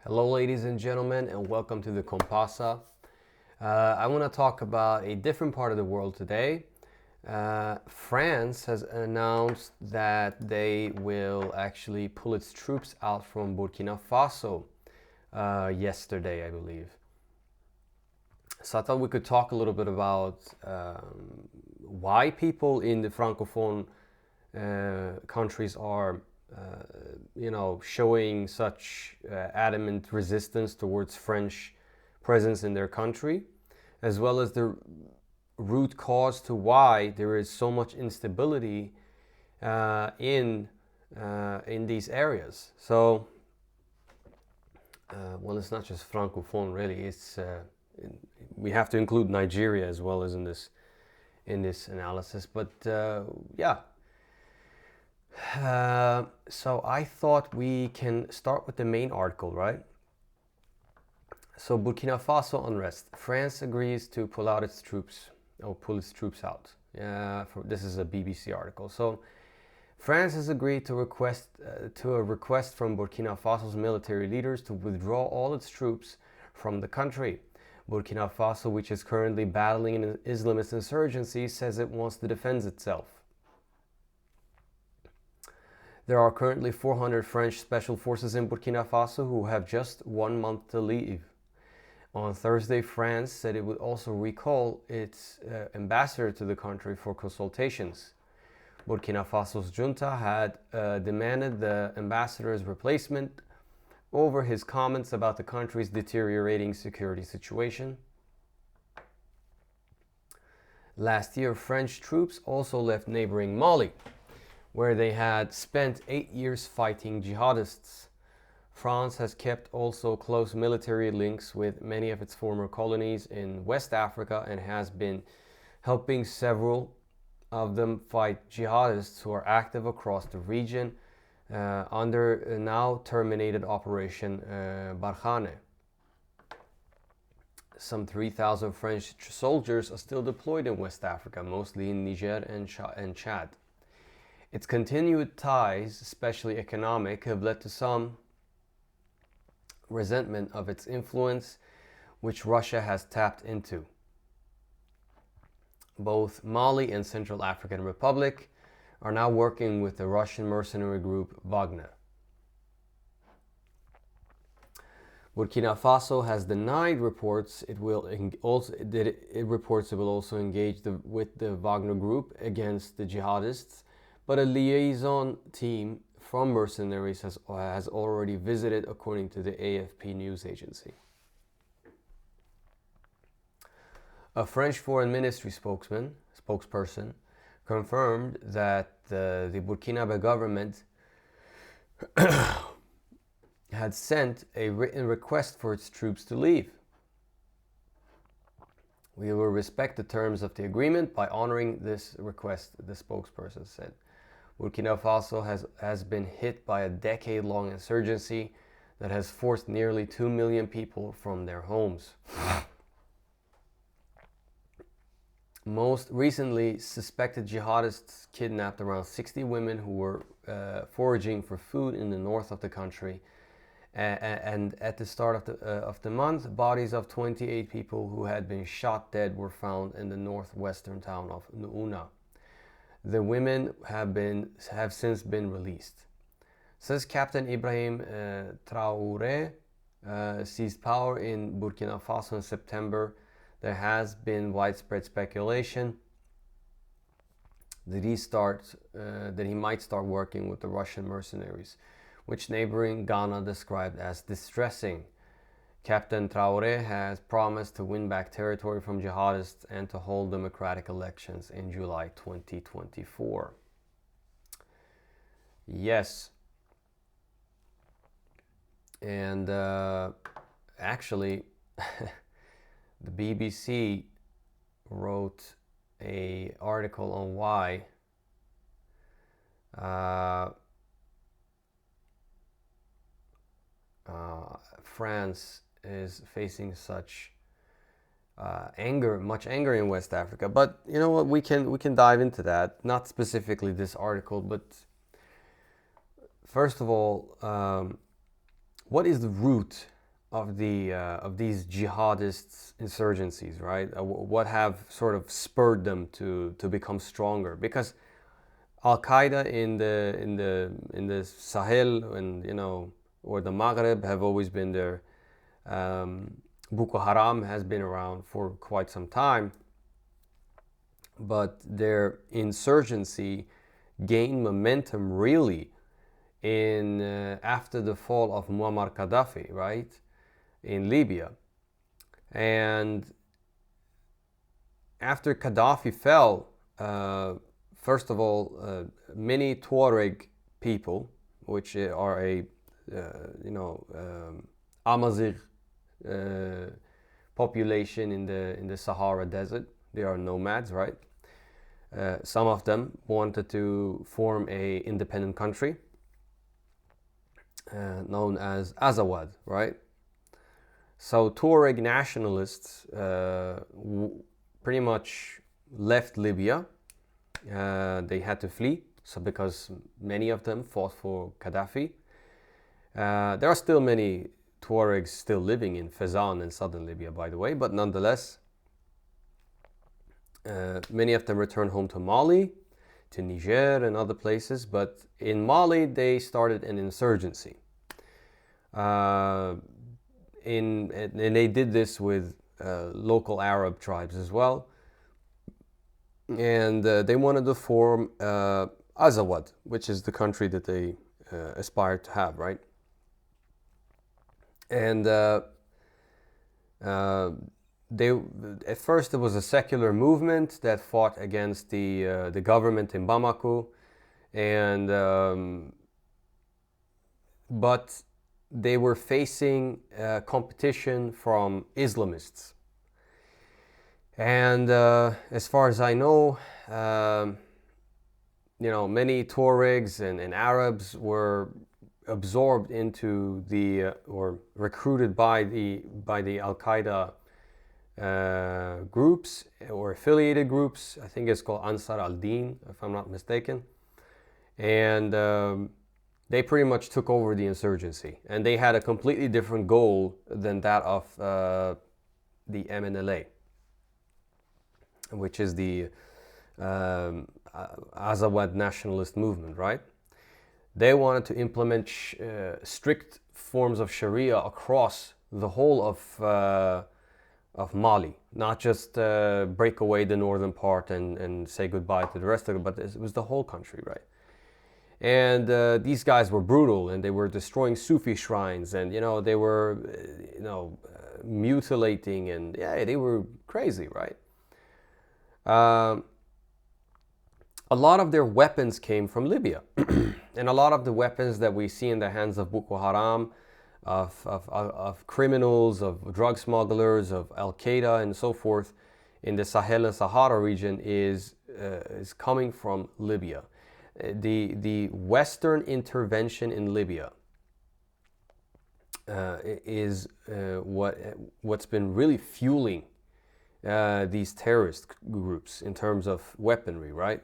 Hello, ladies and gentlemen, and welcome to the Compasa. I want to talk about a different part of the world today. France has announced that they will actually pull its troops out from Burkina Faso yesterday, I believe. So I thought we could talk a little bit about why people in the Francophone countries are showing such adamant resistance towards French presence in their country, as well as the root cause to why there is so much instability in these areas. So, well, it's not just Francophone, really. We have to include Nigeria as well as in this analysis. But yeah. So I thought we can start with the main article, right? So Burkina Faso unrest. France agrees to pull its troops out. This is a BBC article. So France has agreed to a request from Burkina Faso's military leaders to withdraw all its troops from the country. Burkina Faso, which is currently battling an Islamist insurgency, says it wants to defend itself. There are currently 400 French special forces in Burkina Faso who have just 1 month to leave. On Thursday, France said it would also recall its ambassador to the country for consultations. Burkina Faso's junta had demanded the ambassador's replacement over his comments about the country's deteriorating security situation. Last year, French troops also left neighboring Mali, where they had spent 8 years fighting jihadists. France has kept also close military links with many of its former colonies in West Africa and has been helping several of them fight jihadists who are active across the region under a now terminated Operation Barkhane. Some 3,000 French soldiers are still deployed in West Africa, mostly in Niger and Chad. Its continued ties, especially economic, have led to some resentment of its influence, which Russia has tapped into. Both Mali and Central African Republic are now working with the Russian mercenary group Wagner. Burkina Faso has denied reports it will also engage with the Wagner group against the jihadists, but a liaison team from mercenaries has already visited, according to the AFP news agency. A French Foreign Ministry spokesperson confirmed that the Burkinabe government had sent a written request for its troops to leave. We will respect the terms of the agreement by honoring this request, the spokesperson said. Burkina Faso has been hit by a decade-long insurgency that has forced nearly 2 million people from their homes. Most recently, suspected jihadists kidnapped around 60 women who were foraging for food in the north of the country. And at the start of the month, bodies of 28 people who had been shot dead were found in the northwestern town of Nouna. The women have since been released. Since Captain Ibrahim Traoré seized power in Burkina Faso in September, there has been widespread speculation that he might start working with the Russian mercenaries, which neighboring Ghana described as distressing. Captain Traoré has promised to win back territory from jihadists and to hold democratic elections in July 2024. Yes. And actually, the BBC wrote an article on why France is facing such much anger in West Africa. But you know what? We can dive into that. Not specifically this article, but first of all, what is the root of these jihadist insurgencies, right? What have sort of spurred them to become stronger? Because Al Qaeda in the Sahel and or the Maghreb have always been there. Boko Haram has been around for quite some time, but their insurgency gained momentum really in after the fall of Muammar Gaddafi, right, in Libya. And after Gaddafi fell, first of all, many Tuareg people, which are a Amazigh population in the Sahara Desert, they are nomads, right? Some of them wanted to form a independent country known as Azawad, right? So Tuareg nationalists pretty much left Libya. They had to flee, so because many of them fought for Gaddafi. There are still many Tuaregs still living in Fezzan in southern Libya, by the way, but nonetheless, many of them returned home to Mali, to Niger and other places, but in Mali they started an insurgency. And they did this with local Arab tribes as well. And they wanted to form Azawad, which is the country that they aspired to have, right? And they at first it was a secular movement that fought against the government in Bamako, and but they were facing competition from Islamists. And as far as I know, many Tuaregs and Arabs were absorbed into or recruited by the Al-Qaeda groups or affiliated groups. I think it's called Ansar al-Din, if I'm not mistaken. And they pretty much took over the insurgency. And they had a completely different goal than that of the MNLA, which is the Azawad nationalist movement, right? They wanted to implement strict forms of Sharia across the whole of Mali, not just break away the northern part and say goodbye to the rest of it, but it was the whole country, right? And these guys were brutal, and they were destroying Sufi shrines, and they were mutilating, and they were crazy, right? A lot of their weapons came from Libya. And a lot of the weapons that we see in the hands of Boko Haram, of criminals, of drug smugglers, of Al-Qaeda and so forth in the Sahel and Sahara region is coming from Libya. The Western intervention in Libya is what's been really fueling these terrorist groups in terms of weaponry, right?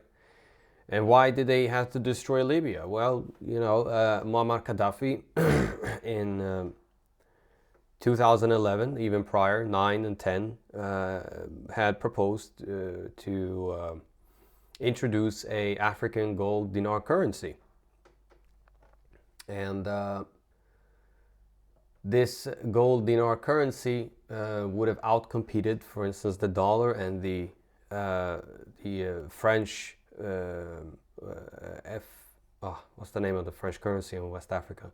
And why did they have to destroy Libya? Well, Muammar Gaddafi in 2011, even prior, 9 and 10, had proposed to introduce a African gold dinar currency. And this gold dinar currency would have outcompeted, for instance, the dollar and the French what's the name of the French currency in West Africa?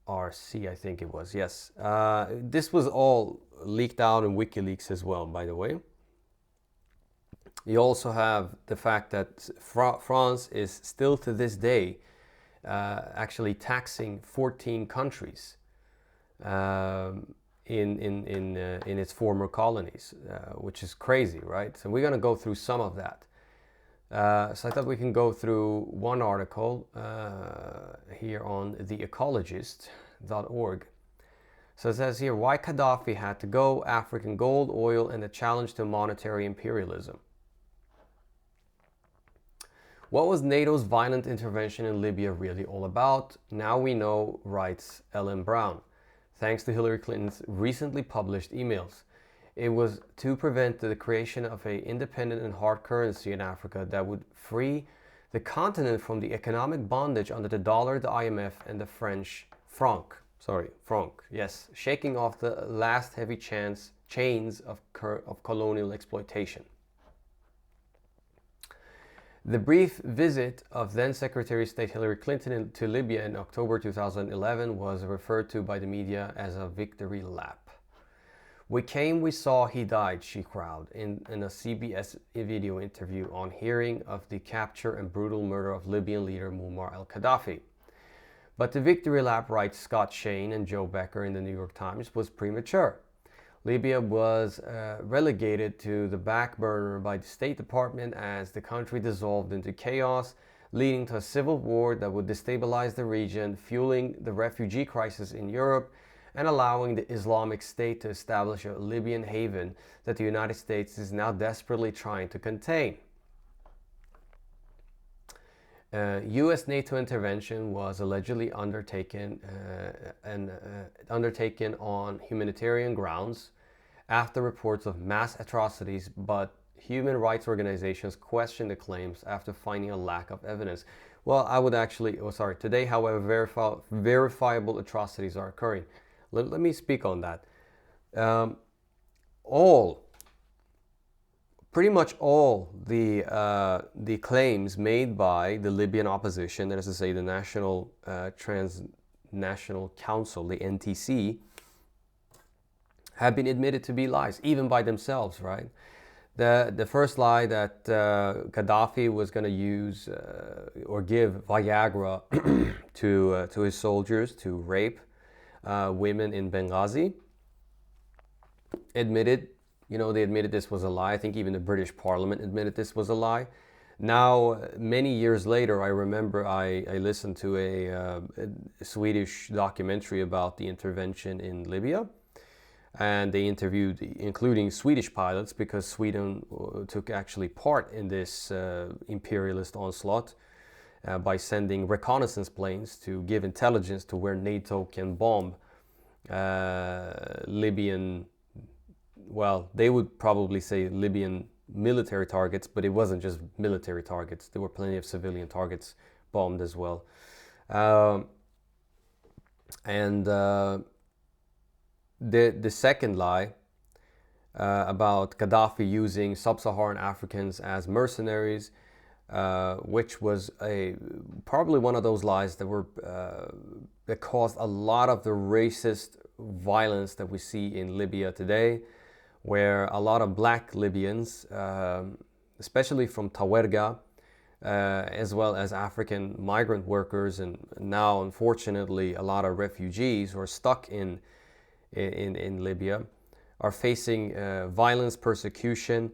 FRC, I think it was, yes. This was all leaked out in WikiLeaks as well, by the way. You also have the fact that France is still to this day actually taxing 14 countries in its former colonies, which is crazy, right? So we're going to go through some of that. So I thought we can go through one article here on theecologist.org. So it says here, why Gaddafi had to go, African gold, oil, and the challenge to monetary imperialism. What was NATO's violent intervention in Libya really all about? Now we know, writes Ellen Brown, thanks to Hillary Clinton's recently published emails. It was to prevent the creation of an independent and hard currency in Africa that would free the continent from the economic bondage under the dollar, the IMF, and the French franc. Yes, shaking off the last heavy chains of colonial exploitation. The brief visit of then Secretary of State Hillary Clinton to Libya in October 2011 was referred to by the media as a victory lap. We came, we saw, he died, she crowed in a CBS video interview on hearing of the capture and brutal murder of Libyan leader Muammar al-Gaddafi. But the victory lap, writes Scott Shane and Joe Becker in the New York Times, was premature. Libya was relegated to the back burner by the State Department as the country dissolved into chaos, leading to a civil war that would destabilize the region, fueling the refugee crisis in Europe, and allowing the Islamic State to establish a Libyan haven that the United States is now desperately trying to contain. U.S. NATO intervention was allegedly undertaken on humanitarian grounds after reports of mass atrocities, but human rights organizations questioned the claims after finding a lack of evidence. Well, I would actually, today, however, verifiable atrocities are occurring. Let me speak on that. Pretty much all the claims made by the Libyan opposition, that is to say the National Transnational Council, the NTC, have been admitted to be lies, even by themselves, right? The first lie that Gaddafi was going to use or give Viagra to his soldiers to rape women in Benghazi, they admitted this was a lie. I think even the British Parliament admitted this was a lie. Now, many years later, I remember I listened to a Swedish documentary about the intervention in Libya. And they interviewed, including Swedish pilots, because Sweden took actually part in this imperialist onslaught by sending reconnaissance planes to give intelligence to where NATO can bomb Libyan, well, they would probably say Libyan military targets, but it wasn't just military targets. There were plenty of civilian targets bombed as well. The second lie about Gaddafi using sub-Saharan Africans as mercenaries, which was probably one of those lies that caused a lot of the racist violence that we see in Libya today, where a lot of black Libyans, especially from Tawerga, as well as African migrant workers, and now unfortunately a lot of refugees who are stuck in Libya, are facing violence, persecution.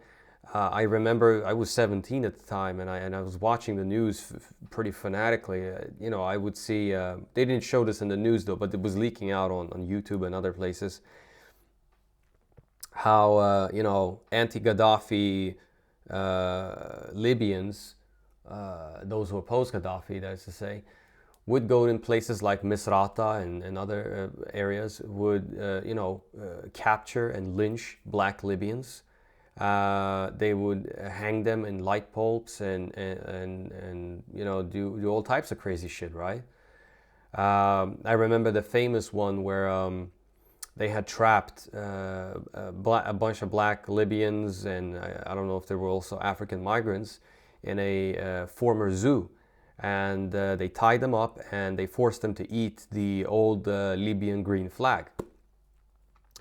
I remember I was 17 at the time, and I was watching the news pretty fanatically. I would see, they didn't show this in the news though, but it was leaking out on YouTube and other places, how anti-Gaddafi Libyans, those who oppose Gaddafi, that is to say, would go in places like Misrata and other areas, would capture and lynch black Libyans. They would hang them in light bulbs and do all types of crazy shit, right? I remember the famous one where they had trapped a bunch of black Libyans, and I don't know if there were also African migrants, in a former zoo. And they tied them up and they forced them to eat the old Libyan green flag.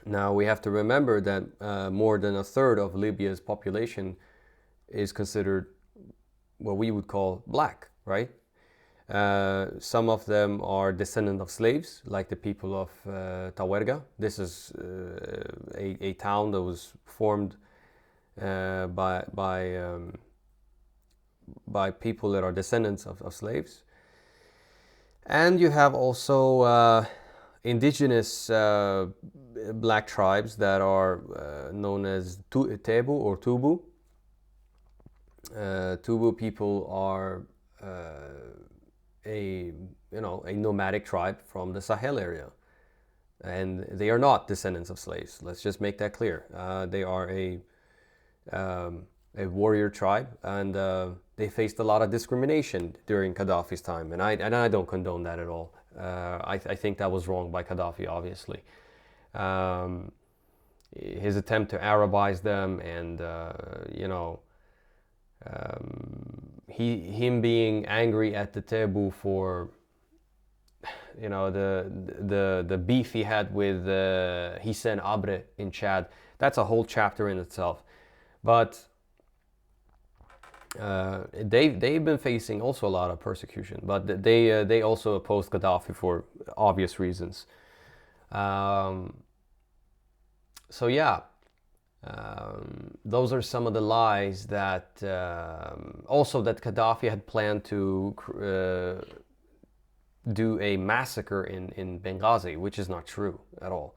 Now we have to remember that more than a third of Libya's population is considered what we would call black, right? Some of them are descendants of slaves, like the people of Tawerga. This is a town that was formed by people that are descendants of slaves. And you have also indigenous black tribes that are known as Tebu or Tubu. Tubu people are a a nomadic tribe from the Sahel area, and they are not descendants of slaves. Let's just make that clear. They are a warrior tribe, and they faced a lot of discrimination during Gaddafi's time, and I don't condone that at all. I think that was wrong by Gaddafi, obviously. Um, his attempt to Arabize them, and him being angry at the Tebu for the beef he had with Hissène Abre in Chad. That's a whole chapter in itself. But they've been facing also a lot of persecution, but they also opposed Gaddafi for obvious reasons. So yeah, those are some of the lies that also that Gaddafi had planned to do a massacre in Benghazi, which is not true at all.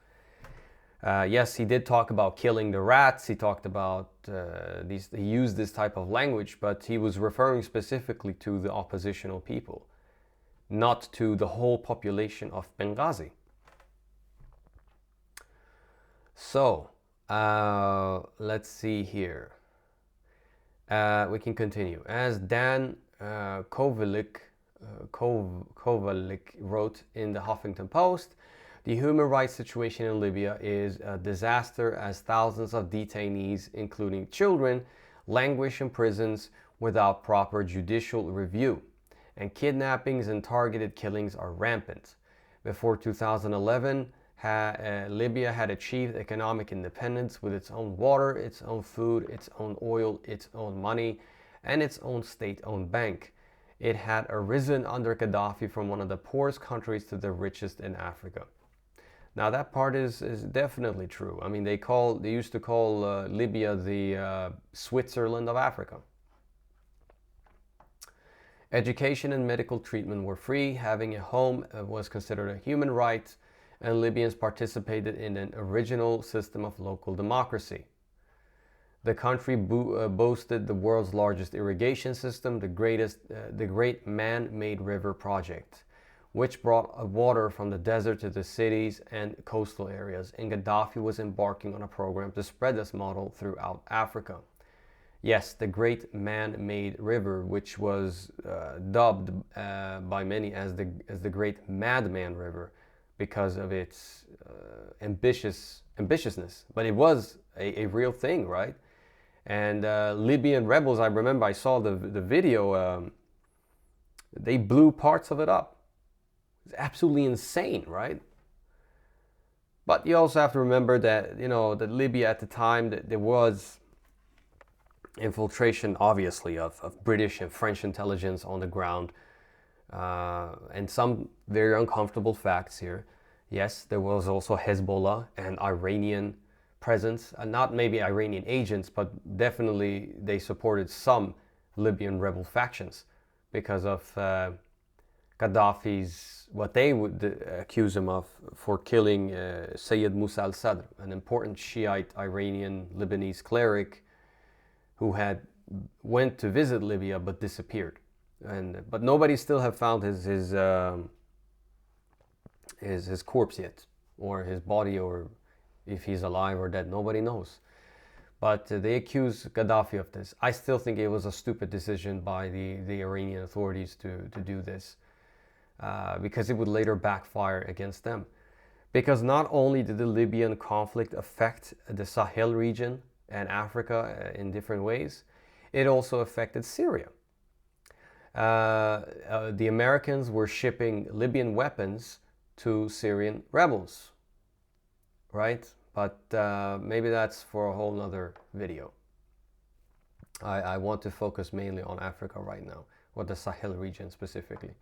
Yes, he did talk about killing the rats. He talked about he used this type of language, but he was referring specifically to the oppositional people, not to the whole population of Benghazi. So let's see here. We can continue. As Dan Kovalik wrote in the Huffington Post, the human rights situation in Libya is a disaster as thousands of detainees, including children, languish in prisons without proper judicial review, and kidnappings and targeted killings are rampant. Before 2011, Libya had achieved economic independence with its own water, its own food, its own oil, its own money, and its own state-owned bank. It had arisen under Gaddafi from one of the poorest countries to the richest in Africa. Now that part is definitely true. I mean, they used to call Libya the Switzerland of Africa. Education and medical treatment were free. Having a home was considered a human right, and Libyans participated in an original system of local democracy. The country boasted the world's largest irrigation system, the Great Man-Made River Project, which brought water from the desert to the cities and coastal areas, and Gaddafi was embarking on a program to spread this model throughout Africa. Yes, the Great Man-Made River, which was dubbed by many as the Great Madman River because of its ambitiousness, but it was a real thing, right? And Libyan rebels, I remember I saw the video, they blew parts of it up. It's absolutely insane, right? But you also have to remember that, that Libya at the time, that there was infiltration, obviously, of British and French intelligence on the ground. And some very uncomfortable facts here. Yes, there was also Hezbollah and Iranian presence, not maybe Iranian agents, but definitely they supported some Libyan rebel factions because of Gaddafi's, what they would accuse him of, for killing Sayyid Musa al-Sadr, an important Shiite Iranian Lebanese cleric who went to visit Libya but disappeared. But nobody still have found his corpse yet, or his body, or if he's alive or dead, nobody knows. But they accuse Gaddafi of this. I still think it was a stupid decision by the Iranian authorities to do this, because it would later backfire against them. Because not only did the Libyan conflict affect the Sahel region and Africa in different ways, it also affected Syria. The Americans were shipping Libyan weapons to Syrian rebels, right? But maybe that's for a whole nother video. I want to focus mainly on Africa right now, or the Sahel region specifically.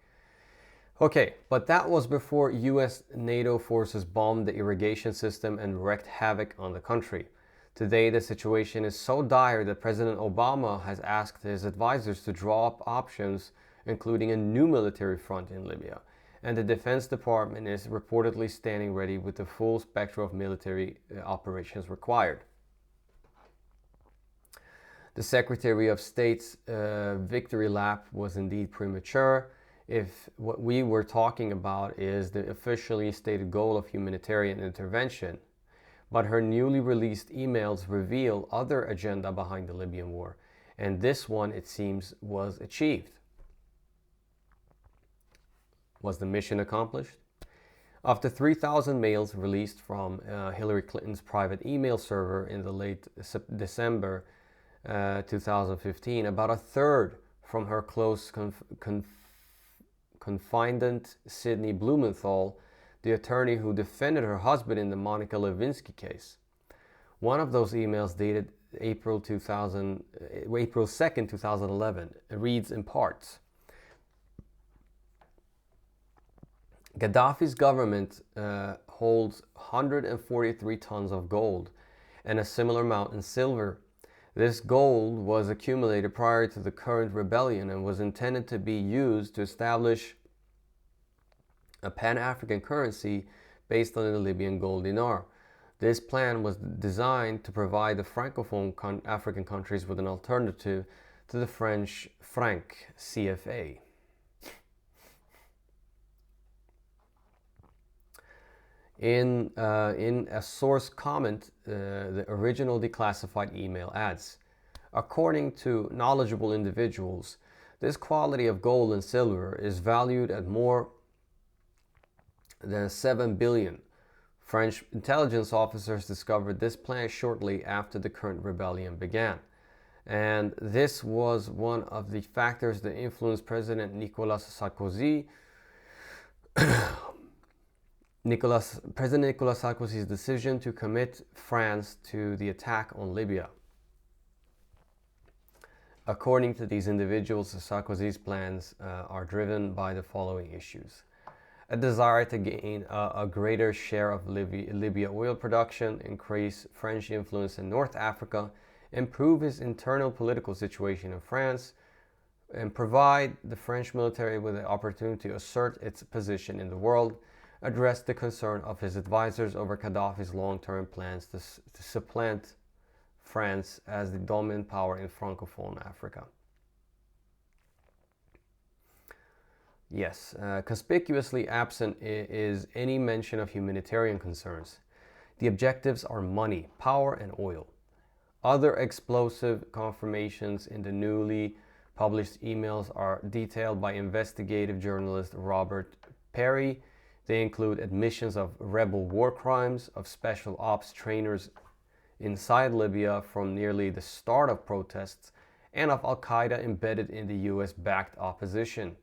Okay, but that was before US NATO forces bombed the irrigation system and wreaked havoc on the country. Today, the situation is so dire that President Obama has asked his advisors to draw up options, including a new military front in Libya. And the Defense Department is reportedly standing ready with the full spectrum of military operations required. The Secretary of State's victory lap was indeed premature if what we were talking about is the officially stated goal of humanitarian intervention. But her newly released emails reveal other agenda behind the Libyan war, and this one, it seems, was achieved. Was the mission accomplished? Of the 3,000 mails released from Hillary Clinton's private email server in the late December 2015, about a third from her close confidant Sidney Blumenthal, the attorney who defended her husband in the Monica Lewinsky case. One of those emails, dated April 2nd, 2011, reads in parts: Gaddafi's government holds 143 tons of gold and a similar amount in silver. This gold was accumulated prior to the current rebellion and was intended to be used to establish a pan-African currency based on the Libyan gold dinar. This plan was designed to provide the Francophone African countries with an alternative to the French franc CFA. In a source comment, the original declassified email adds, according to knowledgeable individuals, this quality of gold and silver is valued at more than 7 billion. French intelligence officers discovered this plan shortly after the current rebellion began. And this was one of the factors that influenced President Nicolas Sarkozy President Nicolas Sarkozy's decision to commit France to the attack on Libya. According to these individuals, Sarkozy's plans are driven by the following issues: a desire to gain a greater share of Libya oil production, increase French influence in North Africa, improve his internal political situation in France, and provide the French military with the opportunity to assert its position in the world, address the concern of his advisors over Gaddafi's long-term plans to supplant France as the dominant power in Francophone Africa. Yes, conspicuously absent is any mention of humanitarian concerns. The objectives are money, power, and oil. Other explosive confirmations in the newly published emails are detailed by investigative journalist Robert Perry. They include admissions of rebel war crimes, of special ops trainers inside Libya from nearly the start of protests, and of Al-Qaeda embedded in the US-backed opposition.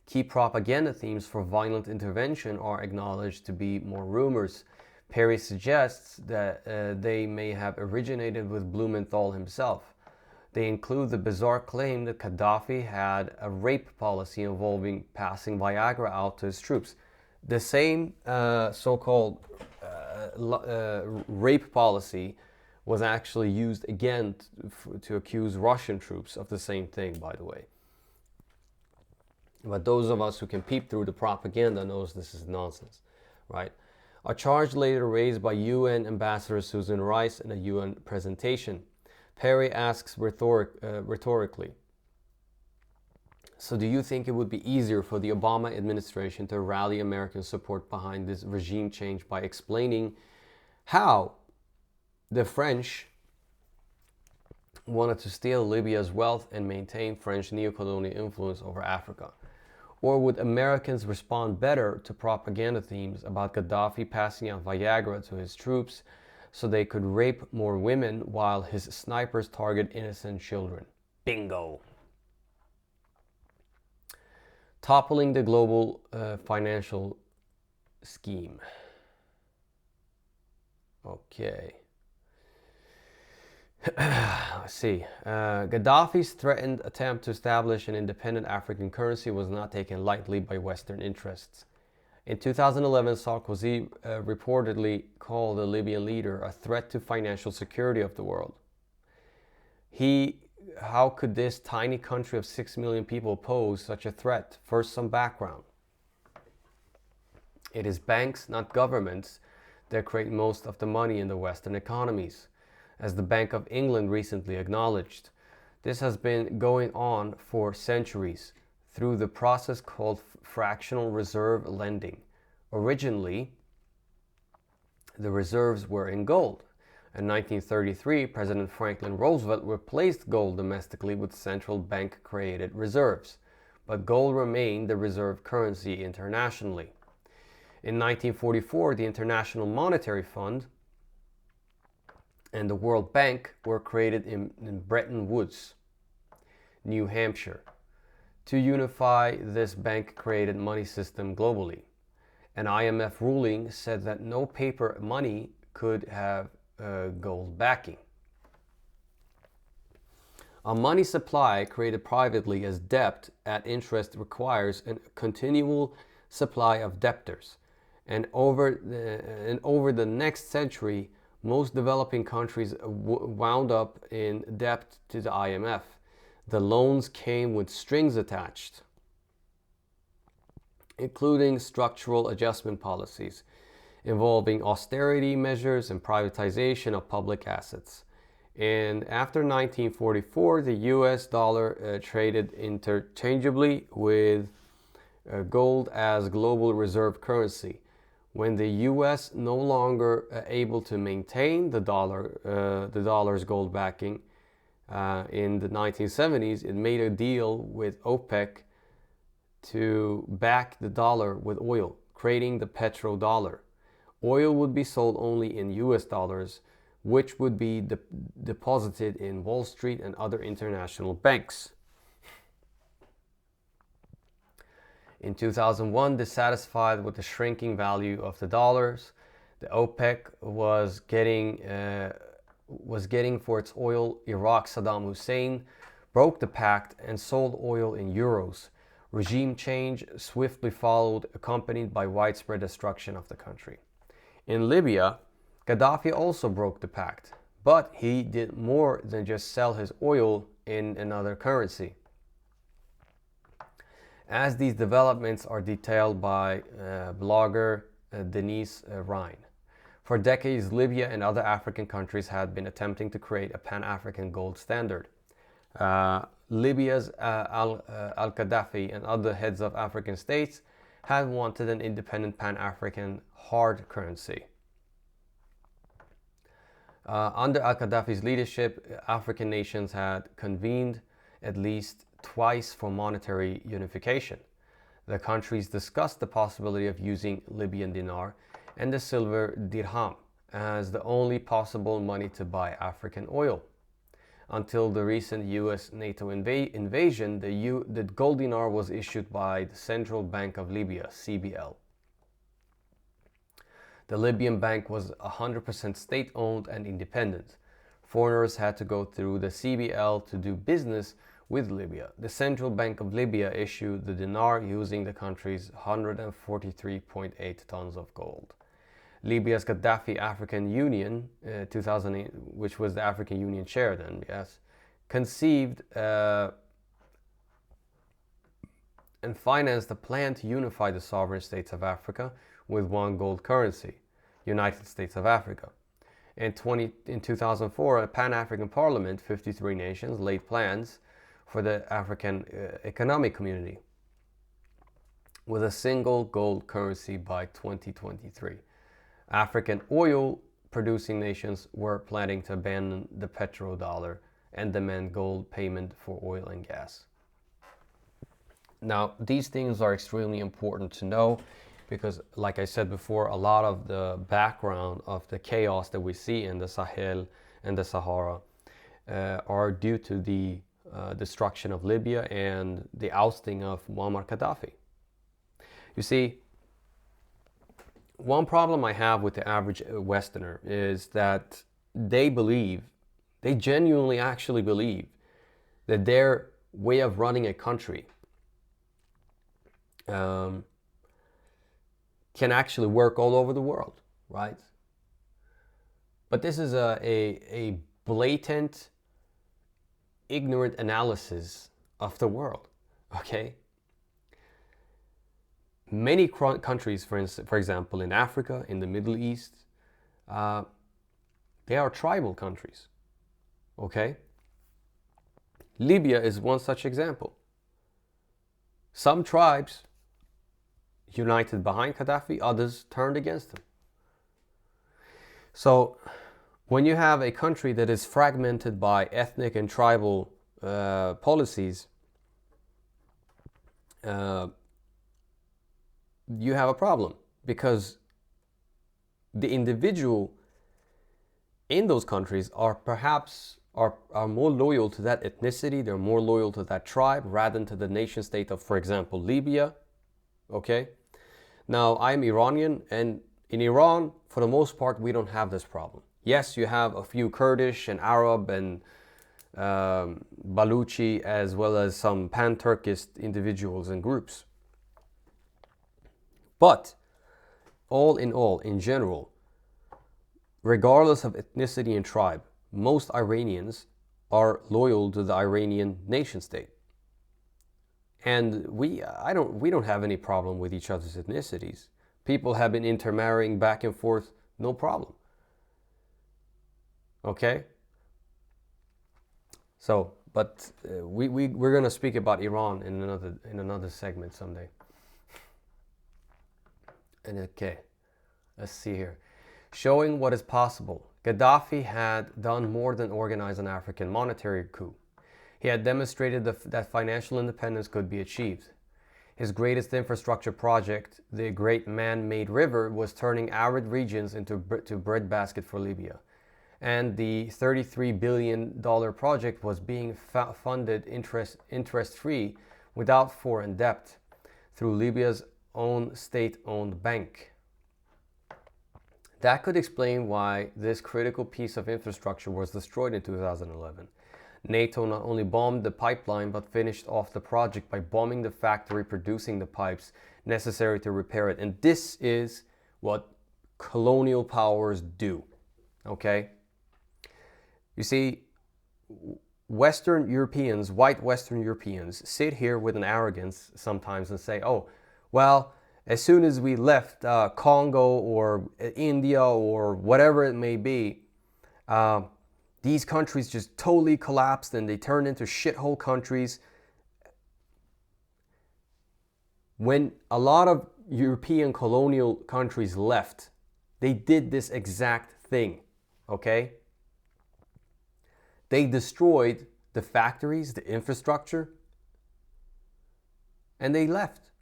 Key propaganda themes for violent intervention are acknowledged to be more rumors. Perry suggests that they may have originated with Blumenthal himself. They include the bizarre claim that Gaddafi had a rape policy involving passing Viagra out to his troops. The same so-called rape policy was actually used again to accuse Russian troops of the same thing, by the way. But those of us who can peep through the propaganda knows this is nonsense, right? A charge later raised by UN Ambassador Susan Rice in a UN presentation. Perry asks rhetorically, so do you think it would be easier for the Obama administration to rally American support behind this regime change by explaining how the French wanted to steal Libya's wealth and maintain French neocolonial influence over Africa? Or would Americans respond better to propaganda themes about Gaddafi passing out Viagra to his troops so they could rape more women while his snipers target innocent children? Bingo! Toppling the global financial scheme. Okay. Let's see. Gaddafi's threatened attempt to establish an independent African currency was not taken lightly by Western interests. In 2011, Sarkozy reportedly called the Libyan leader a threat to financial security of the world. How could this tiny country of 6 million people pose such a threat? First, some background. It is banks, not governments, that create most of the money in the Western economies. as the Bank of England recently acknowledged. This has been going on for centuries through the process called fractional reserve lending. Originally, the reserves were in gold. In 1933, President Franklin Roosevelt replaced gold domestically with central bank created reserves, but gold remained the reserve currency internationally. In 1944, the International Monetary Fund and the World Bank were created in Bretton Woods, New Hampshire, to unify this bank-created money system globally. An IMF ruling said that no paper money could have gold backing. A money supply created privately as debt at interest requires a continual supply of debtors. And over the next century, most developing countries wound up in debt to the IMF. The loans came with strings attached, including structural adjustment policies involving austerity measures and privatization of public assets. And after 1944, the US dollar traded interchangeably with gold as global reserve currency. When the US no longer able to maintain the dollar's gold backing in the 1970s, it made a deal with OPEC to back the dollar with oil, creating the petrodollar. Oil would be sold only in US dollars, which would be deposited in Wall Street and other international banks. In 2001, dissatisfied with the shrinking value of the dollars, the OPEC was getting for its oil Iraq Saddam Hussein, broke the pact and sold oil in euros. Regime change swiftly followed, accompanied by widespread destruction of the country. In Libya, Gaddafi also broke the pact, but he did more than just sell his oil in another currency. As these developments are detailed by blogger Denise Rhine. For decades, Libya and other African countries had been attempting to create a Pan-African gold standard. Libya's al-Gaddafi and other heads of African states had wanted an independent Pan-African hard currency. Under al-Gaddafi's leadership, African nations had convened at least twice for monetary unification. The countries discussed the possibility of using Libyan dinar and the silver dirham as the only possible money to buy African oil. Until the recent US NATO invasion, the gold dinar was issued by the Central Bank of Libya, CBL. The Libyan bank was 100% state-owned and independent. Foreigners had to go through the CBL to do business with Libya. The Central Bank of Libya issued the dinar using the country's 143.8 tons of gold. Libya's Gaddafi African Union, 2008, which was the African Union chair then, yes, conceived and financed a plan to unify the sovereign states of Africa with one gold currency, United States of Africa. In 2004, a Pan-African Parliament, 53 nations, laid plans for the African Economic Community with a single gold currency by 2023. African oil producing nations were planning to abandon the petrodollar and demand gold payment for oil and gas. Now, these things are extremely important to know because, like I said before, a lot of the background of the chaos that we see in the Sahel and the Sahara are due to the destruction of Libya and the ousting of Muammar Gaddafi. You see, one problem I have with the average Westerner is that they genuinely actually believe that their way of running a country can actually work all over the world, right? But this is a blatant, ignorant analysis of the world, okay? Many countries, for example, in Africa, in the Middle East, They are tribal countries. Okay? Libya is one such example. Some tribes united behind Gaddafi, others turned against him. So when you have a country that is fragmented by ethnic and tribal policies, you have a problem, because the individual in those countries are perhaps more loyal to that ethnicity, they're more loyal to that tribe rather than to the nation state of, for example, Libya. Okay? Now, I'm Iranian, and in Iran, for the most part, we don't have this problem. Yes, you have a few Kurdish and Arab and Baluchi, as well as some pan-Turkist individuals and groups. But all, in general, regardless of ethnicity and tribe, most Iranians are loyal to the Iranian nation state. And we don't have any problem with each other's ethnicities. People have been intermarrying back and forth, no problem. Okay? So, but we're going to speak about Iran in another segment someday. And okay, let's see here. Showing what is possible. Gaddafi had done more than organize an African monetary coup. He had demonstrated that financial independence could be achieved. His greatest infrastructure project, the Great Man-Made River, was turning arid regions into breadbasket for Libya. And the $33 billion project was being funded interest-free without foreign debt through Libya's own state-owned bank. That could explain why this critical piece of infrastructure was destroyed in 2011. NATO not only bombed the pipeline, but finished off the project by bombing the factory producing the pipes necessary to repair it. And this is what colonial powers do. Okay? You see, Western Europeans, white Western Europeans, sit here with an arrogance sometimes and say, oh, well, as soon as we left Congo or India or whatever it may be, these countries just totally collapsed and they turned into shithole countries. When a lot of European colonial countries left, they did this exact thing, okay? They destroyed the factories, the infrastructure, and they left.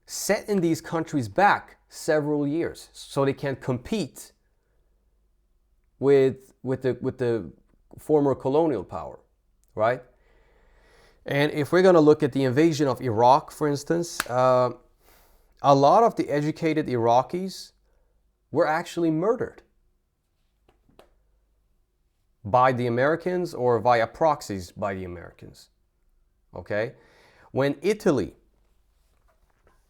Setting these countries back several years so they can compete with the former colonial power, right? And if we're going to look at the invasion of Iraq, for instance, a lot of the educated Iraqis were actually murdered by the Americans or via proxies by the Americans, okay? When Italy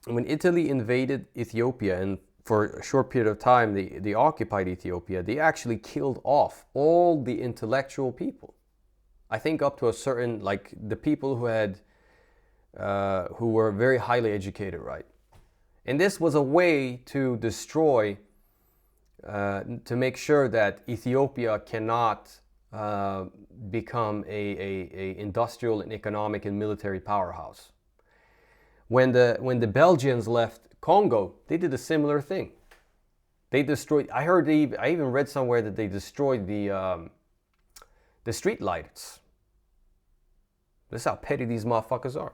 invaded Ethiopia, and for a short period of time they occupied Ethiopia, they actually killed off all the intellectual people. I think up to a certain, like the people who were very highly educated, right? And this was a way to destroy, to make sure that Ethiopia cannot become a industrial and economic and military powerhouse. When the Belgians left Congo, they did a similar thing. They destroyed. I even read somewhere that they destroyed the street lights. This is how petty these motherfuckers are.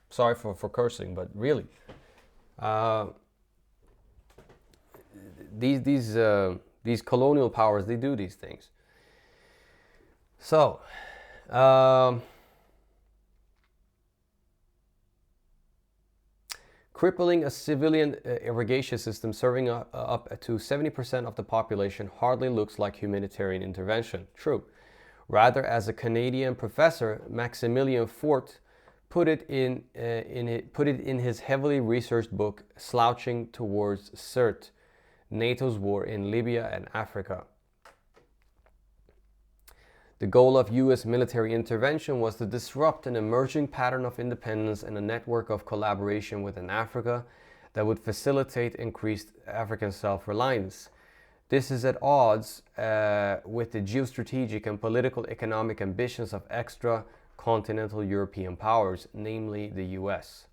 Sorry for cursing, but really, these colonial powers, they do these things. So. Crippling a civilian irrigation system serving up to 70% of the population hardly looks like humanitarian intervention. True. Rather, as a Canadian professor, Maximilian Fort put it in his heavily researched book, Slouching Towards Sirte, NATO's War in Libya and Africa. The goal of U.S. military intervention was to disrupt an emerging pattern of independence and a network of collaboration within Africa that would facilitate increased African self-reliance. This is at odds with the geostrategic and political economic ambitions of extra continental European powers, namely the US.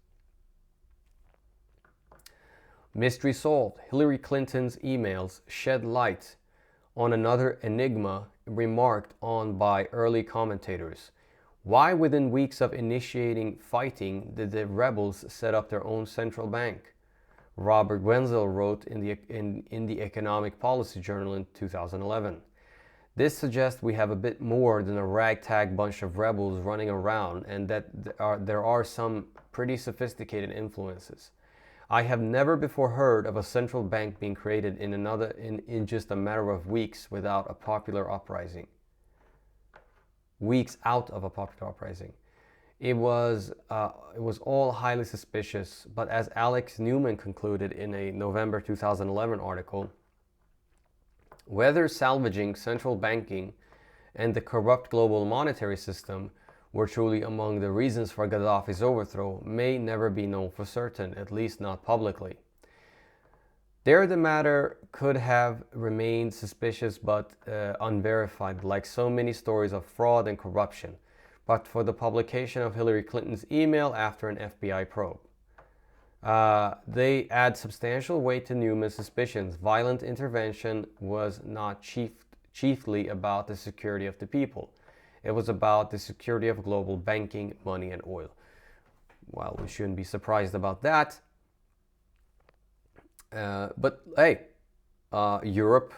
Mystery solved. Hillary Clinton's emails shed light on another enigma remarked on by early commentators. Why, within weeks of initiating fighting, did the rebels set up their own central bank? Robert Wenzel wrote in the Economic Policy Journal in 2011. This suggests we have a bit more than a ragtag bunch of rebels running around, and that there are some pretty sophisticated influences. I have never before heard of a central bank being created in just a matter of weeks without a popular uprising. Weeks out of a popular uprising. It was all highly suspicious, but as Alex Newman concluded in a November 2011 article, whether salvaging central banking and the corrupt global monetary system were truly among the reasons for Gaddafi's overthrow may never be known for certain, at least not publicly. There the matter could have remained suspicious but unverified, like so many stories of fraud and corruption, but for the publication of Hillary Clinton's email after an FBI probe. They add substantial weight to Newman's suspicions. Violent intervention was not chiefly about the security of the people. It was about the security of global banking, money, and oil. Well, we shouldn't be surprised about that. But hey, Europe,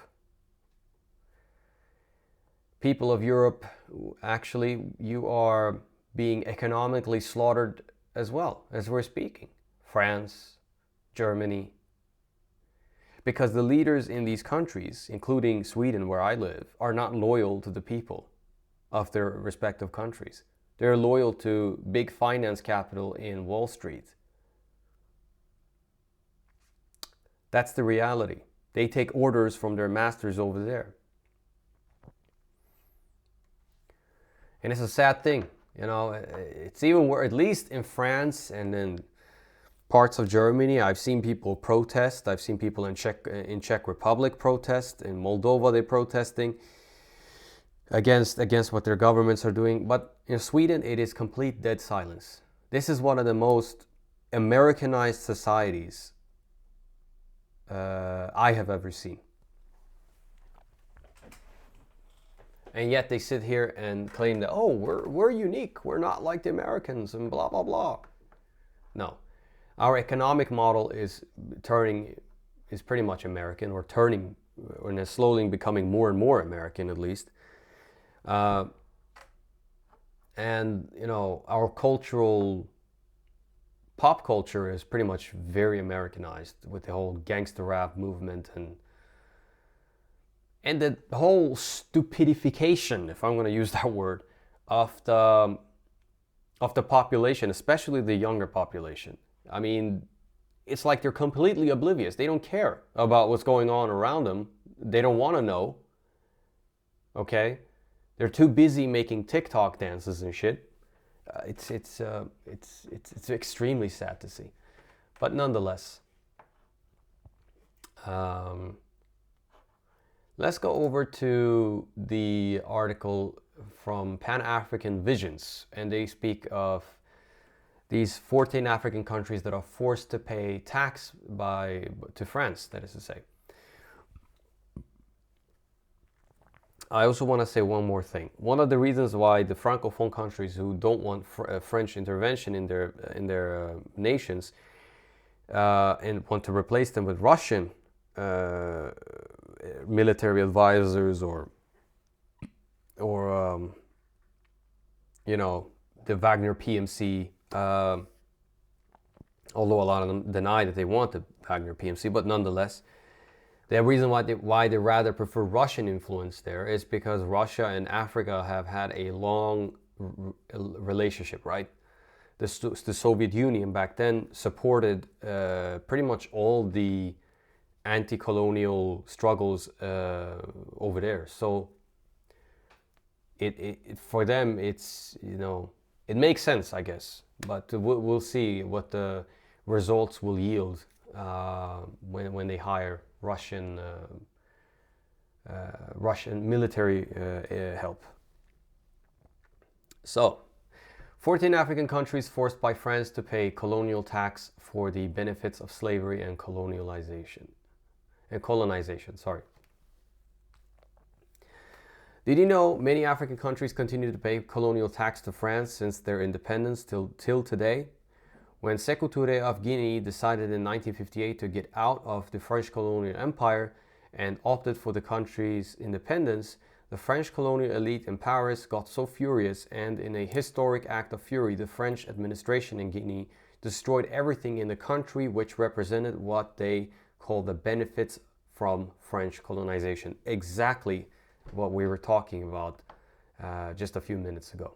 people of Europe, actually, you are being economically slaughtered as well as we're speaking. France, Germany, because the leaders in these countries, including Sweden where I live, are not loyal to the people of their respective countries. They're loyal to big finance capital in Wall Street. That's the reality. They take orders from their masters over there. And it's a sad thing, you know. It's even worse, at least in France and in parts of Germany. I've seen people protest. I've seen people in Czech Republic protest. In Moldova, they're protesting against what their governments are doing. But in Sweden, it is complete dead silence. This is one of the most Americanized societies I have ever seen. And yet they sit here and claim that, oh, we're unique. We're not like the Americans and blah, blah, blah. No. Our economic model is pretty much American, or is slowly becoming more and more American, at least. And, you know, our pop culture is pretty much very Americanized with the whole gangster rap movement and the whole stupidification, if I'm going to use that word, of the population, especially the younger population. I mean, it's like they're completely oblivious. They don't care about what's going on around them. They don't want to know. Okay? They're too busy making TikTok dances and shit. It's extremely sad to see. But nonetheless, let's go over to the article from Pan-African Visions, and they speak of these 14 African countries that are forced to pay tax to France, that is to say. I also want to say one more thing. One of the reasons why the Francophone countries who don't want French intervention in their nations and want to replace them with Russian military advisors or you know, the Wagner PMC, although a lot of them deny that they want the Wagner PMC, but nonetheless, the reason why they rather prefer Russian influence there is because Russia and Africa have had a long relationship, right? The Soviet Union back then supported pretty much all the anti-colonial struggles over there. So it for them, it's, you know, it makes sense, I guess. But we'll see what the results will yield when they hire Russian Russian military help. So, 14 African countries forced by France to pay colonial tax for the benefits of slavery and colonization. Sorry. Did you know many African countries continue to pay colonial tax to France since their independence till today? When Sékou Touré of Guinea decided in 1958 to get out of the French colonial empire and opted for the country's independence, the French colonial elite in Paris got so furious, and in a historic act of fury, the French administration in Guinea destroyed everything in the country which represented what they called the benefits from French colonization. Exactly what we were talking about just a few minutes ago.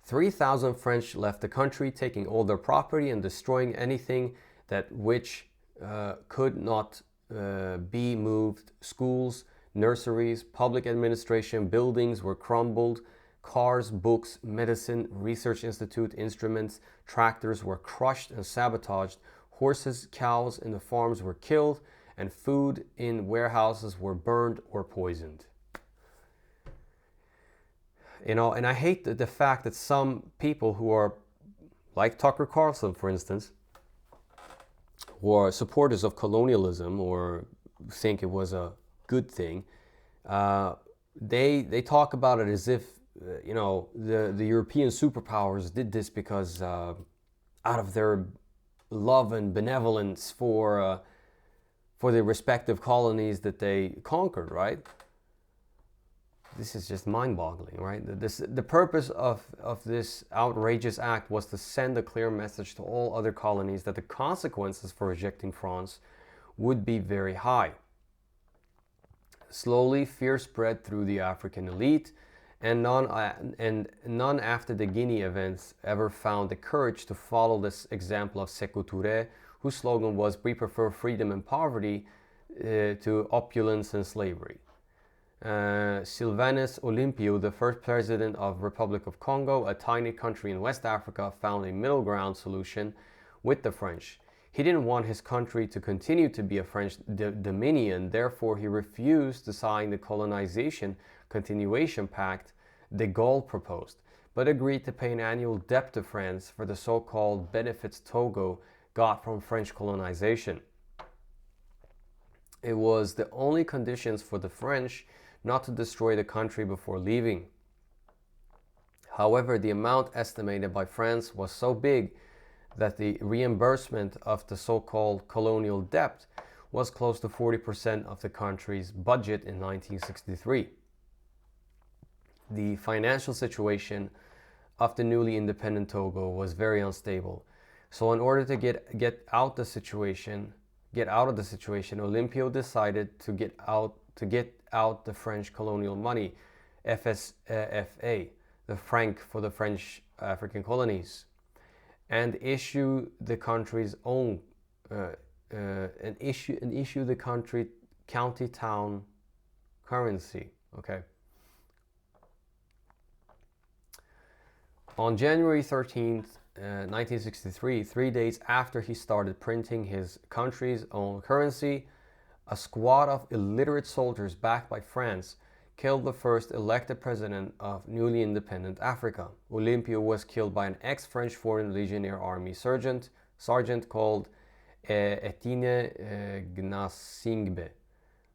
3,000 French left the country, taking all their property and destroying anything that which could not be moved. Schools, nurseries, public administration buildings were crumbled. Cars, books, medicine, research institute, instruments, tractors were crushed and sabotaged. Horses, cows in the farms were killed, and food in warehouses were burned or poisoned. You know, and I hate the fact that some people who are, like Tucker Carlson, for instance, who are supporters of colonialism or think it was a good thing, they talk about it as if, you know, the European superpowers did this because out of their love and benevolence for the respective colonies that they conquered, right? This is just mind-boggling, right? The purpose of this outrageous act was to send a clear message to all other colonies that the consequences for rejecting France would be very high. Slowly, fear spread through the African elite, and none after the Guinea events ever found the courage to follow this example of Sékou Touré, whose slogan was, "We prefer freedom and poverty to opulence and slavery." Sylvanus Olympio, the first president of Republic of Congo, a tiny country in West Africa, found a middle ground solution with the French. He didn't want his country to continue to be a French dominion, therefore he refused to sign the colonization continuation pact de Gaulle proposed, but agreed to pay an annual debt to France for the so-called benefits Togo got from French colonization. It was the only conditions for the French not to destroy the country before leaving. However, the amount estimated by France was so big that the reimbursement of the so-called colonial debt was close to 40% of the country's budget in 1963. The financial situation of the newly independent Togo was very unstable. So in order to get out of the situation, Olympio decided to get out the French colonial money, FSFA, the franc for the French African colonies, and issue the country's own issue the country county town currency. Okay. On January 13th, 1963, 3 days after he started printing his country's own currency, a squad of illiterate soldiers backed by France killed the first elected president of newly independent Africa. Olympio was killed by an ex-French Foreign Legionnaire Army sergeant called Etienne Gnassingbé,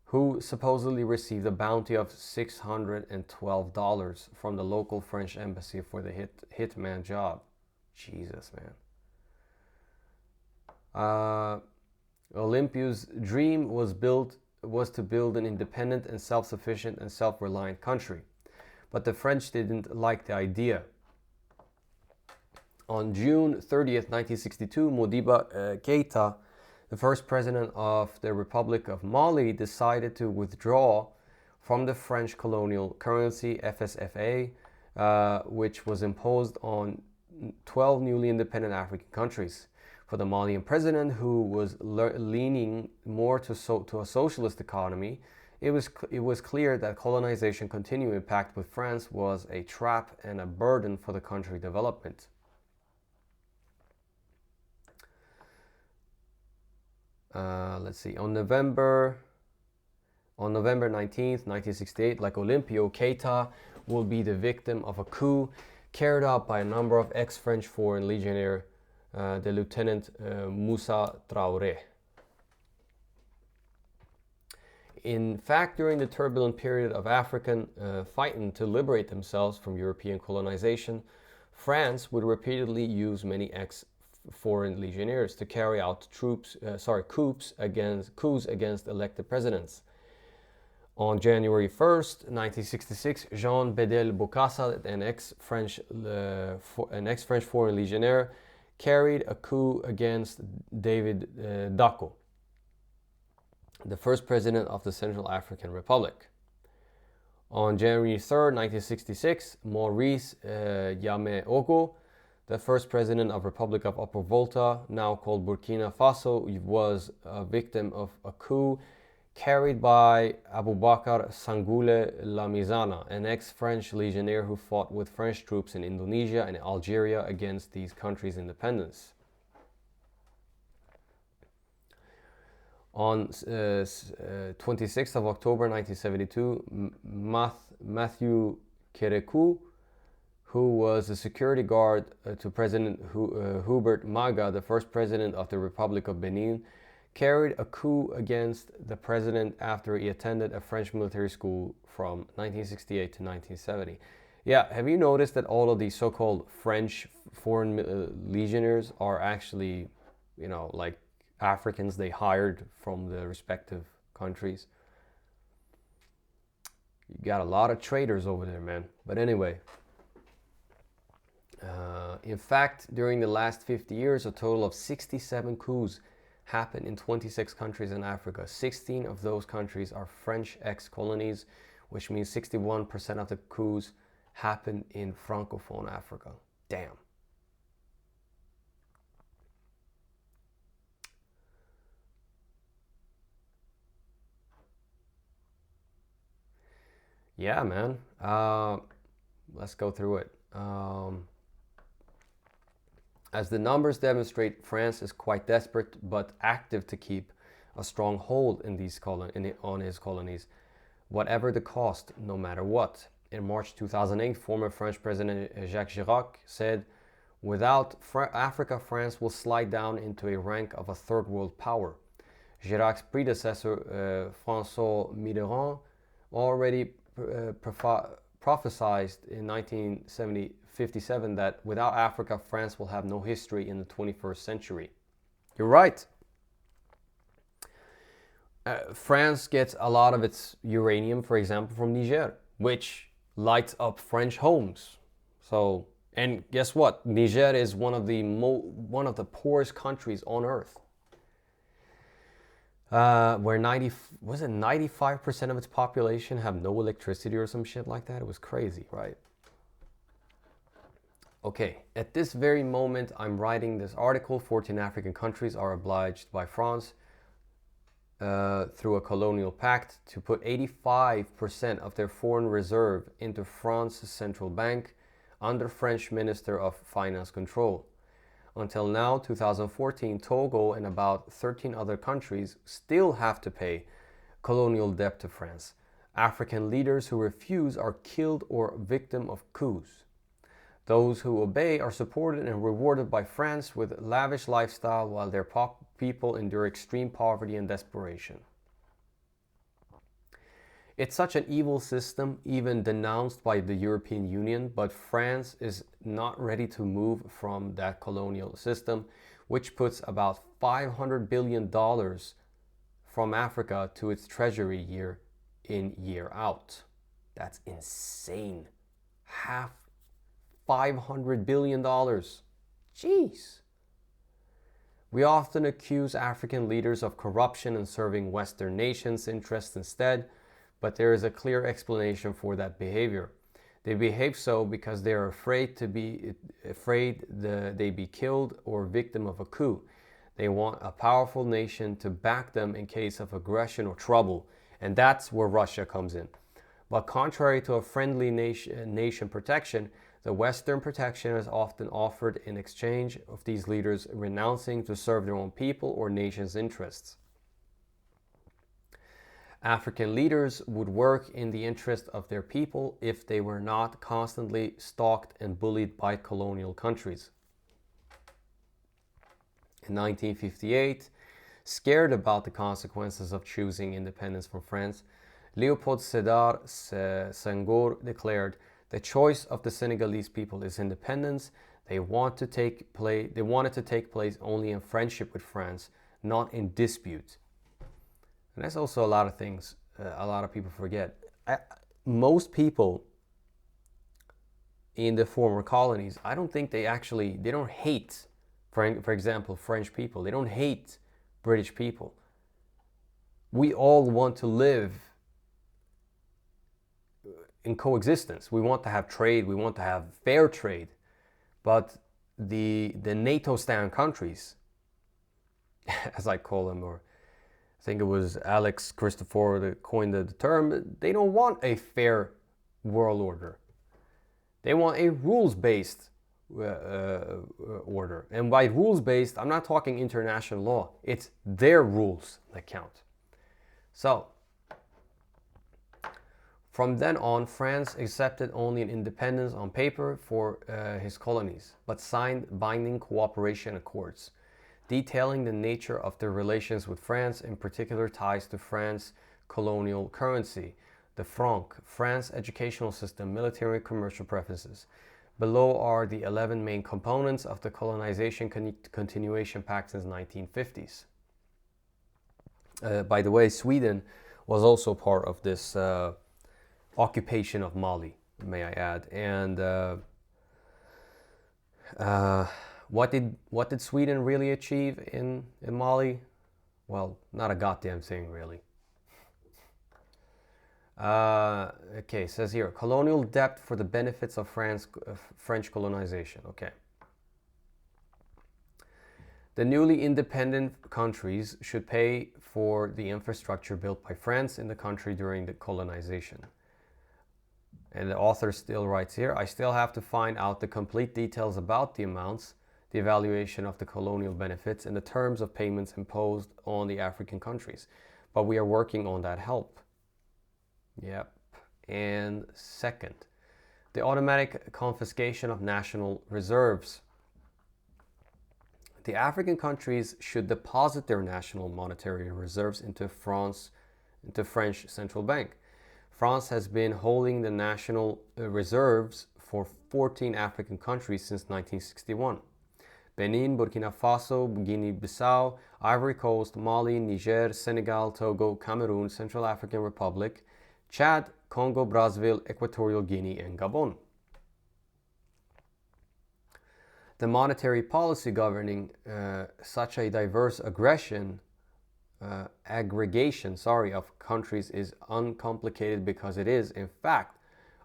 who supposedly received a bounty of $612 from the local French embassy for the hitman job. Jesus, man. Olympio's dream was to build an independent and self-sufficient and self-reliant country. But the French didn't like the idea. On June 30th, 1962, Modibo Keïta, the first president of the Republic of Mali, decided to withdraw from the French colonial currency, FSFA, which was imposed on 12 newly independent African countries. For the Malian president, who was leaning more to a socialist economy, it was clear that colonization continuing pact with France was a trap and a burden for the country's development. Let's see. On November On November 19th, 1968, like Olympio, Keita will be the victim of a coup carried out by a number of ex-French foreign legionnaires, the Lieutenant Moussa Traoré. In fact, during the turbulent period of African fighting to liberate themselves from European colonization, France would repeatedly use many ex-foreign legionnaires to carry out coups against elected presidents. On January 1st, 1966, Jean Bedel Bokassa, an ex-French foreign legionnaire, carried a coup against David Dacko, the first president of the Central African Republic. On January 3rd, 1966, Maurice Yameogo, the first president of Republic of Upper Volta, now called Burkina Faso, was a victim of a coup carried by Aboubakar Sangoule Lamizana, an ex-French legionnaire who fought with French troops in Indonesia and Algeria against these countries' independence. On 26th of October 1972, Matthew Kérékou, who was a security guard to President Hubert Maga, the first president of the Republic of Benin, carried a coup against the president after he attended a French military school from 1968 to 1970. Yeah, have you noticed that all of these so-called French foreign legionnaires are actually, like Africans they hired from the respective countries? You got a lot of traitors over there, man. But anyway, in fact, during the last 50 years, a total of 67 coups happened in 26 countries in Africa. 16 of those countries are French ex-colonies, which means 61% of the coups happened in Francophone Africa. Damn. Yeah, man. Let's go through it. As the numbers demonstrate, France is quite desperate but active to keep a strong hold on his colonies, whatever the cost, no matter what. In March 2008, former French President Jacques Chirac said, "Without Africa, France will slide down into a rank of a third world power." Chirac's predecessor, François Mitterrand, already prophesied in 1957 that without Africa, France will have no history in the 21st century. You're right. France gets a lot of its uranium, for example, from Niger, which lights up French homes. So, and guess what? Niger is one of the poorest countries on earth. Where 95% of its population have no electricity or some shit like that. It was crazy, right? Okay, at this very moment I'm writing this article, 14 African countries are obliged by France through a colonial pact to put 85% of their foreign reserve into France's central bank under French Minister of Finance control. Until now, 2014, Togo and about 13 other countries still have to pay colonial debt to France. African leaders who refuse are killed or victim of coups. Those who obey are supported and rewarded by France with lavish lifestyle while their people endure extreme poverty and desperation. It's such an evil system, even denounced by the European Union, but France is not ready to move from that colonial system, which puts about $500 billion from Africa to its treasury year in, year out. That's insane. $500 billion. Jeez. We often accuse African leaders of corruption and serving Western nations' interests instead, but there is a clear explanation for that behavior. They behave so because they are afraid they be killed or victim of a coup. They want a powerful nation to back them in case of aggression or trouble, and that's where Russia comes in. But contrary to a friendly nation protection, the Western protection is often offered in exchange of these leaders renouncing to serve their own people or nation's interests. African leaders would work in the interest of their people if they were not constantly stalked and bullied by colonial countries. In 1958, scared about the consequences of choosing independence from France, Léopold Sédar Senghor declared, "The choice of the Senegalese people is independence. They wanted to take place only in friendship with France, not in dispute." And that's also a lot of things a lot of people forget. Most people in the former colonies, I don't think they don't hate, for example, French people. They don't hate British people. We all want to live in coexistence. We want to have trade. We want to have fair trade. But the NATO stand countries, as I call them, or I think it was Alex Christofor that coined the term, they don't want a fair world order. They want a rules-based order. And by rules-based, I'm not talking international law. It's their rules that count. So, from then on, France accepted only an independence on paper for his colonies, but signed binding cooperation accords, detailing the nature of their relations with France, in particular ties to France's colonial currency, the franc, France's educational system, military and commercial preferences. Below are the 11 main components of the colonization continuation pact since the 1950s. By the way, Sweden was also part of this occupation of Mali, may I add. And what did Sweden really achieve in Mali? Well, not a goddamn thing, really. Okay, it says here, colonial debt for the benefits of French colonization. Okay. The newly independent countries should pay for the infrastructure built by France in the country during the colonization. And the author still writes here, I still have to find out the complete details about the amounts, the evaluation of the colonial benefits, and the terms of payments imposed on the African countries. But we are working on that help. Yep. And second, the automatic confiscation of national reserves. The African countries should deposit their national monetary reserves into French central bank. France has been holding the national reserves for 14 African countries since 1961. Benin, Burkina Faso, Guinea-Bissau, Ivory Coast, Mali, Niger, Senegal, Togo, Cameroon, Central African Republic, Chad, Congo, Brazzaville, Equatorial Guinea, and Gabon. The monetary policy governing such a diverse aggregation of countries is uncomplicated because it is, in fact,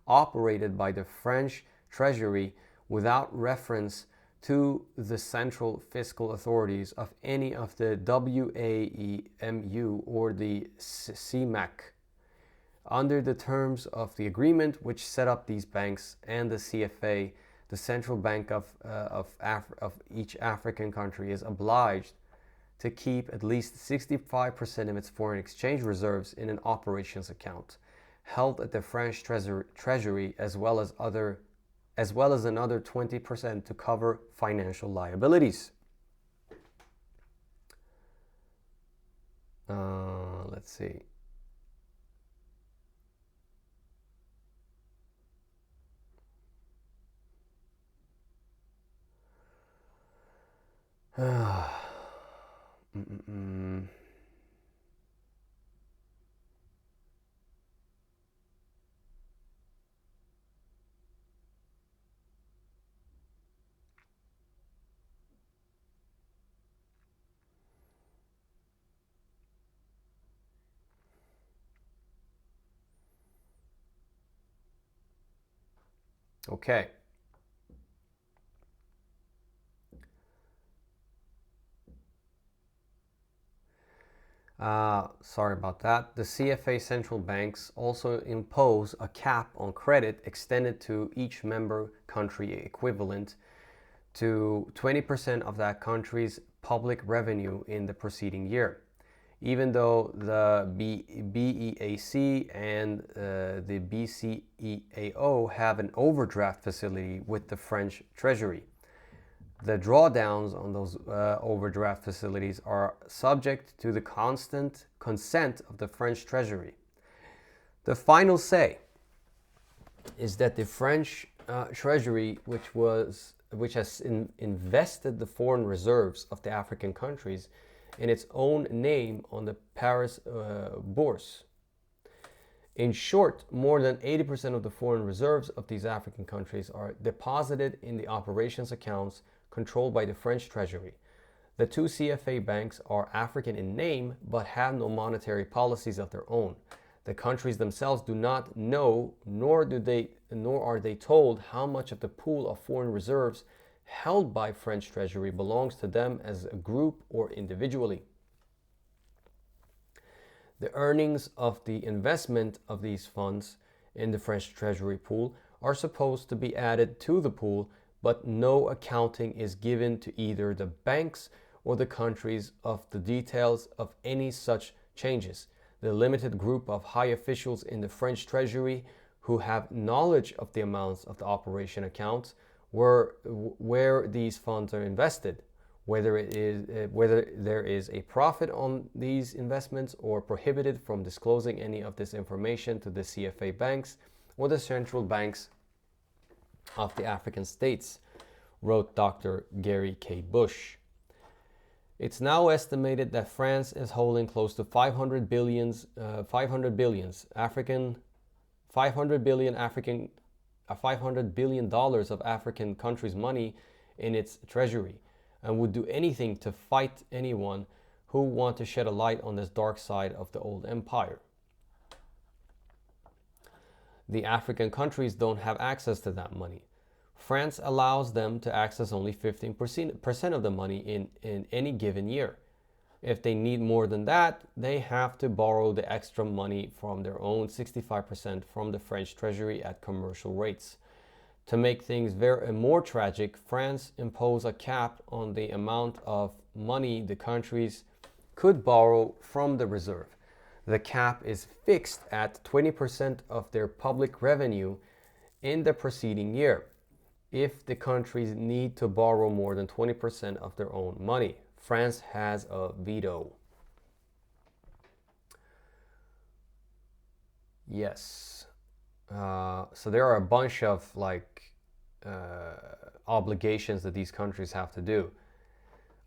operated by the French Treasury without reference to the central fiscal authorities of any of the WAEMU or the CMAC. Under the terms of the agreement which set up these banks and the CFA, the central bank of each African country is obliged to keep at least 65% of its foreign exchange reserves in an operations account, held at the French Treasury, as well as another 20% to cover financial liabilities. Let's see. Okay. Sorry about that. The CFA central banks also impose a cap on credit extended to each member country equivalent to 20% of that country's public revenue in the preceding year. even though the BEAC and the BCEAO have an overdraft facility with the French Treasury. The drawdowns on those overdraft facilities are subject to the constant consent of the French Treasury. The final say is that the French Treasury, which has invested the foreign reserves of the African countries in its own name on the Paris Bourse. In short, more than 80% of the foreign reserves of these African countries are deposited in the operations accounts controlled by the French Treasury. The two CFA banks are African in name, but have no monetary policies of their own. The countries themselves do not know, nor are they told how much of the pool of foreign reserves held by French Treasury belongs to them as a group or individually. The earnings of the investment of these funds in the French Treasury pool are supposed to be added to the pool, but no accounting is given to either the banks or the countries of the details of any such changes. The limited group of high officials in the French Treasury who have knowledge of the amounts of the operation accounts where these funds are invested, whether there is a profit on these investments or prohibited from disclosing any of this information to the CFA banks or the central banks of the African states, wrote Dr. Gary K. Bush. It's now estimated that France is holding close to $500 billion of African countries' money in its treasury, and would do anything to fight anyone who want to shed a light on this dark side of the old empire. The African countries don't have access to that money. France allows them to access only 15% of the money in any given year. If they need more than that, they have to borrow the extra money from their own 65% from the French Treasury at commercial rates. To make things more tragic, France imposed a cap on the amount of money the countries could borrow from the reserve. The cap is fixed at 20% of their public revenue in the preceding year. If the countries need to borrow more than 20% of their own money, France has a veto. Yes. So there are a bunch of obligations that these countries have to do.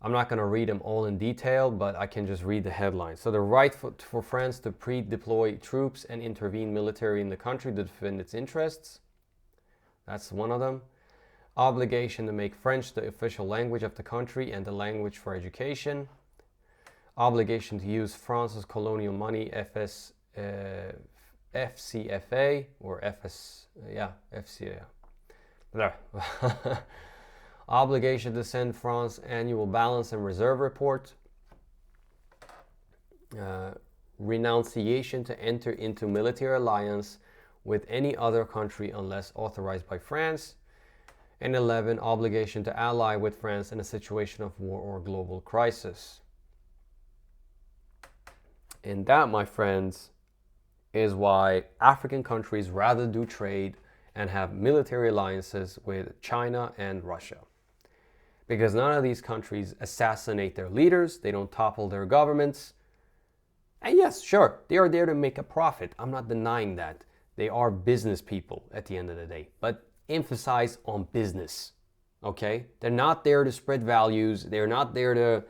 I'm not going to read them all in detail, but I can just read the headlines. So the right for France to pre-deploy troops and intervene military in the country to defend its interests. That's one of them. Obligation to make French the official language of the country and the language for education. Obligation to use France's colonial money, FCFA, or FCA. Obligation to send France annual balance and reserve report. Renunciation to enter into military alliance with any other country unless authorized by France. And 11, obligation to ally with France in a situation of war or global crisis. And that, my friends, is why African countries rather do trade and have military alliances with China and Russia. Because none of these countries assassinate their leaders, they don't topple their governments. And yes, sure, they are there to make a profit. I'm not denying that. They are business people at the end of the day. But emphasize on business, okay? They're not there to spread values. They're not there to,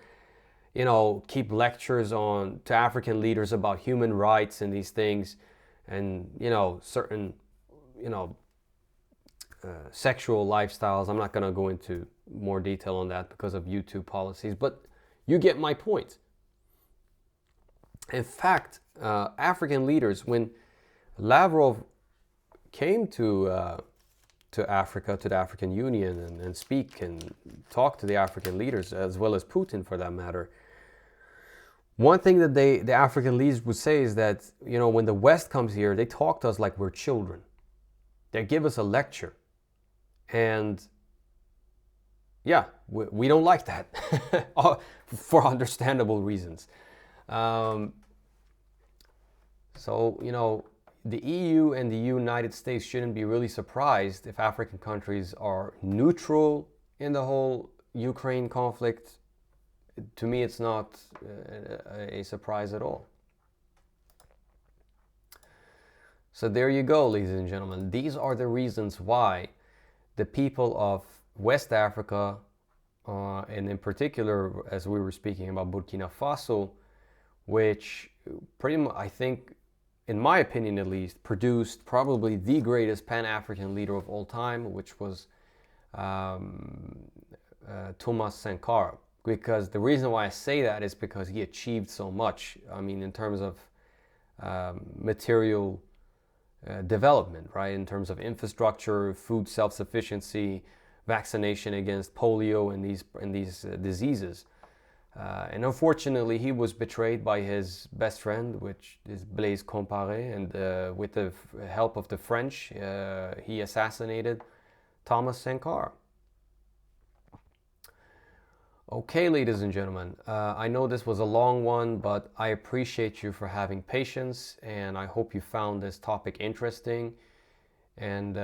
keep lectures to African leaders about human rights and these things and, certain, sexual lifestyles. I'm not going to go into more detail on that because of YouTube policies, but you get my point. In fact, African leaders, when Lavrov came to Africa, to the African Union, and speak and talk to the African leaders, as well as Putin for that matter, one thing that the African leaders would say is that, when the West comes here, they talk to us like we're children. They give us a lecture. And yeah, we don't like that for understandable reasons. Um, so, you know, the EU and the United States shouldn't be really surprised if African countries are neutral in the whole Ukraine conflict. To me, it's not a surprise at all. So there you go, ladies and gentlemen. These are the reasons why the people of West Africa, and in particular, as we were speaking about Burkina Faso, which pretty much, I think, in my opinion at least, produced probably the greatest Pan-African leader of all time, which was Thomas Sankara. Because the reason why I say that is because he achieved so much. I mean, in terms of material development, right? In terms of infrastructure, food self-sufficiency, vaccination against polio and these diseases. And unfortunately, he was betrayed by his best friend, which is Blaise Compaoré, and with the help of the French, he assassinated Thomas Sankara. Okay, ladies and gentlemen, I know this was a long one, but I appreciate you for having patience, and I hope you found this topic interesting, and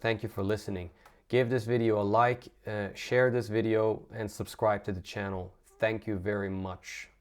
thank you for listening. Give this video a like, share this video, and subscribe to the channel. Thank you very much.